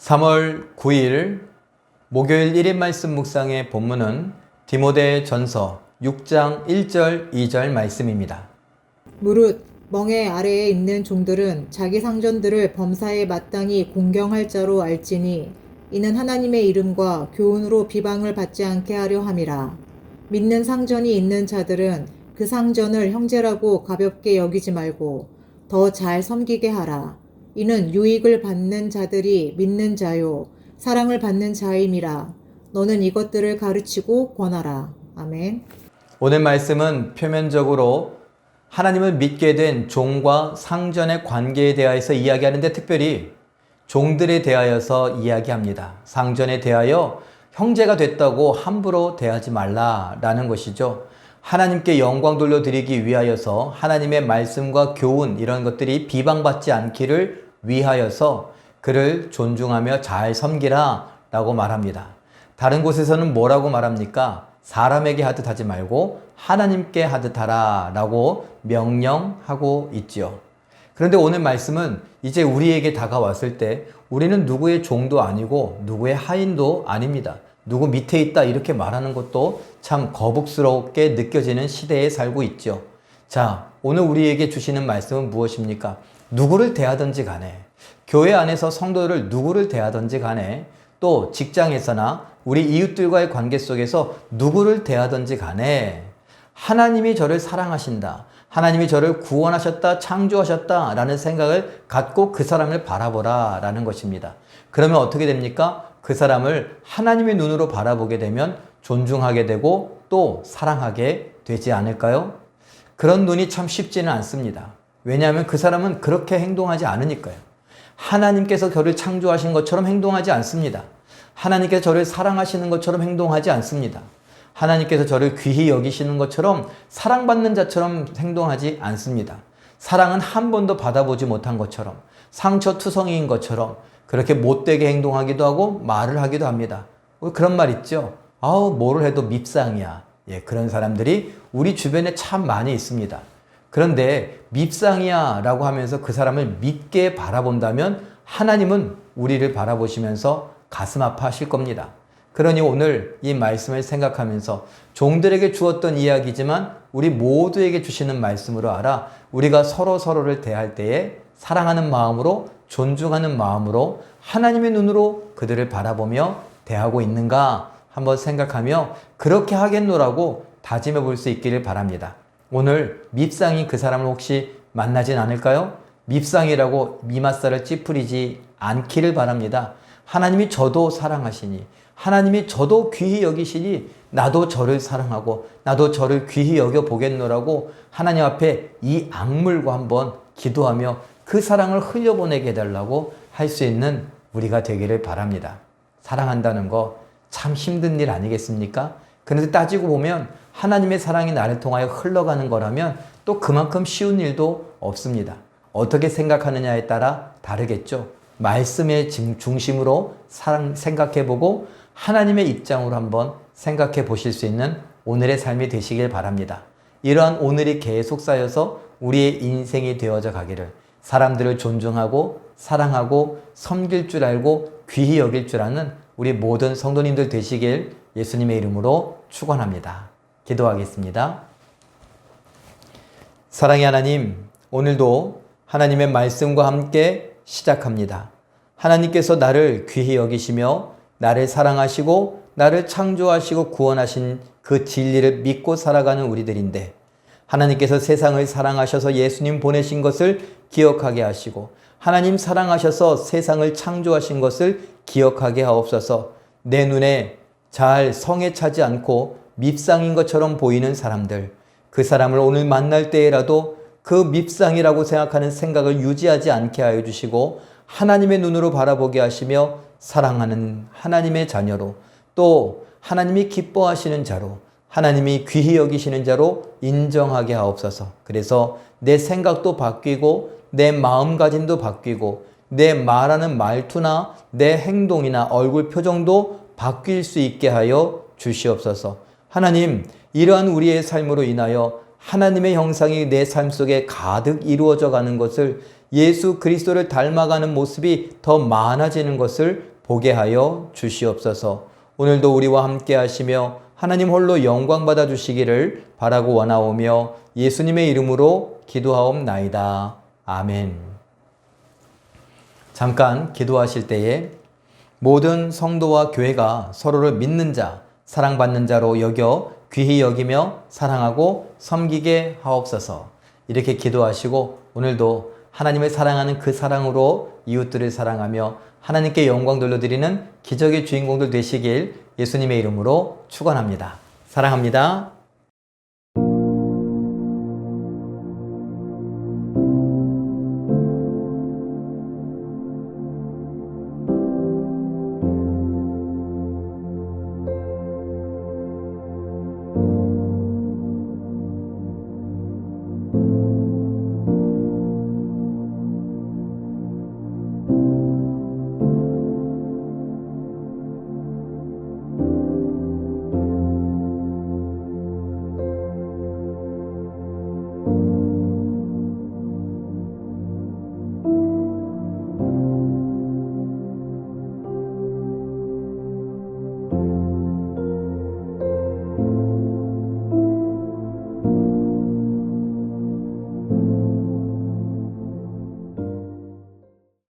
3월 9일 목요일 1인 말씀 묵상의 본문은 디모데 전서 6장 1절 2절 말씀입니다. 무릇 멍에 아래에 있는 종들은 자기 상전들을 범사에 마땅히 공경할 자로 알지니 이는 하나님의 이름과 교훈으로 비방을 받지 않게 하려 함이라. 믿는 상전이 있는 자들은 그 상전을 형제라고 가볍게 여기지 말고 더 잘 섬기게 하라. 이는 유익을 받는 자들이 믿는 자요 사랑을 받는 자임이라. 너는 이것들을 가르치고 권하라. 아멘. 오늘 말씀은 표면적으로 하나님을 믿게 된 종과 상전의 관계에 대하여서 이야기하는데 특별히 종들에 대하여서 이야기합니다. 상전에 대하여 형제가 됐다고 함부로 대하지 말라라는 것이죠. 하나님께 영광 돌려드리기 위하여서 하나님의 말씀과 교훈 이런 것들이 비방받지 않기를 위하여서 그를 존중하며 잘 섬기라 라고 말합니다. 다른 곳에서는 뭐라고 말합니까? 사람에게 하듯 하지 말고 하나님께 하듯 하라 라고 명령하고 있죠. 그런데 오늘 말씀은 이제 우리에게 다가왔을 때 우리는 누구의 종도 아니고 누구의 하인도 아닙니다. 누구 밑에 있다 이렇게 말하는 것도 참 거북스럽게 느껴지는 시대에 살고 있죠. 자, 오늘 우리에게 주시는 말씀은 무엇입니까? 누구를 대하든지 간에, 교회 안에서 성도를 누구를 대하든지 간에, 또 직장에서나 우리 이웃들과의 관계 속에서 누구를 대하든지 간에 하나님이 저를 사랑하신다, 하나님이 저를 구원하셨다, 창조하셨다 라는 생각을 갖고 그 사람을 바라보라 라는 것입니다. 그러면 어떻게 됩니까? 그 사람을 하나님의 눈으로 바라보게 되면 존중하게 되고 또 사랑하게 되지 않을까요? 그런 눈이 참 쉽지는 않습니다. 왜냐하면 그 사람은 그렇게 행동하지 않으니까요. 하나님께서 저를 창조하신 것처럼 행동하지 않습니다. 하나님께서 저를 사랑하시는 것처럼 행동하지 않습니다. 하나님께서 저를 귀히 여기시는 것처럼 사랑받는 자처럼 행동하지 않습니다. 사랑은 한 번도 받아보지 못한 것처럼, 상처투성이인 것처럼 그렇게 못되게 행동하기도 하고 말을 하기도 합니다. 그런 말 있죠. 아우, 뭐를 해도 밉상이야. 예, 그런 사람들이 우리 주변에 참 많이 있습니다. 그런데 밉상이야 라고 하면서 그 사람을 밉게 바라본다면 하나님은 우리를 바라보시면서 가슴 아파하실 겁니다. 그러니 오늘 이 말씀을 생각하면서 종들에게 주었던 이야기지만 우리 모두에게 주시는 말씀으로 알아 우리가 서로를 대할 때에 사랑하는 마음으로, 존중하는 마음으로 하나님의 눈으로 그들을 바라보며 대하고 있는가 한번 생각하며 그렇게 하겠노라고 다짐해 볼 수 있기를 바랍니다. 오늘 밉상이 그 사람을 혹시 만나진 않을까요? 밉상이라고 미맛살을 찌푸리지 않기를 바랍니다. 하나님이 저도 사랑하시니, 하나님이 저도 귀히 여기시니 나도 저를 사랑하고 나도 저를 귀히 여겨보겠노라고 하나님 앞에 이 악물고 한번 기도하며 그 사랑을 흘려보내게 해달라고 할 수 있는 우리가 되기를 바랍니다. 사랑한다는 거 참 힘든 일 아니겠습니까? 그런데 따지고 보면 하나님의 사랑이 나를 통하여 흘러가는 거라면 또 그만큼 쉬운 일도 없습니다. 어떻게 생각하느냐에 따라 다르겠죠. 말씀의 중심으로 생각해보고 하나님의 입장으로 한번 생각해 보실 수 있는 오늘의 삶이 되시길 바랍니다. 이러한 오늘이 계속 쌓여서 우리의 인생이 되어져 가기를, 사람들을 존중하고 사랑하고 섬길 줄 알고 귀히 여길 줄 아는 우리 모든 성도님들 되시길 예수님의 이름으로 축원합니다. 기도하겠습니다. 사랑의 하나님, 오늘도 하나님의 말씀과 함께 시작합니다. 하나님께서 나를 귀히 여기시며 나를 사랑하시고 나를 창조하시고 구원하신 그 진리를 믿고 살아가는 우리들인데 하나님께서 세상을 사랑하셔서 예수님 보내신 것을 기억하게 하시고 하나님 사랑하셔서 세상을 창조하신 것을 기억하게 하옵소서. 내 눈에 잘 성에 차지 않고 밉상인 것처럼 보이는 사람들, 그 사람을 오늘 만날 때에라도 그 밉상이라고 생각하는 생각을 유지하지 않게 하여 주시고 하나님의 눈으로 바라보게 하시며 사랑하는 하나님의 자녀로 또 하나님이 기뻐하시는 자로 하나님이 귀히 여기시는 자로 인정하게 하옵소서. 그래서 내 생각도 바뀌고 내 마음가짐도 바뀌고 내 말하는 말투나 내 행동이나 얼굴 표정도 바뀔 수 있게 하여 주시옵소서. 하나님, 이러한 우리의 삶으로 인하여 하나님의 형상이 내 삶 속에 가득 이루어져 가는 것을, 예수 그리스도를 닮아가는 모습이 더 많아지는 것을 보게 하여 주시옵소서. 오늘도 우리와 함께 하시며 하나님 홀로 영광 받아 주시기를 바라고 원하오며 예수님의 이름으로 기도하옵나이다. 아멘. 잠깐 기도하실 때에 모든 성도와 교회가 서로를 믿는 자, 사랑받는 자로 여겨 귀히 여기며 사랑하고 섬기게 하옵소서. 이렇게 기도하시고 오늘도 하나님을 사랑하는 그 사랑으로 이웃들을 사랑하며 하나님께 영광 돌려드리는 기적의 주인공들 되시길 예수님의 이름으로 축원합니다. 사랑합니다.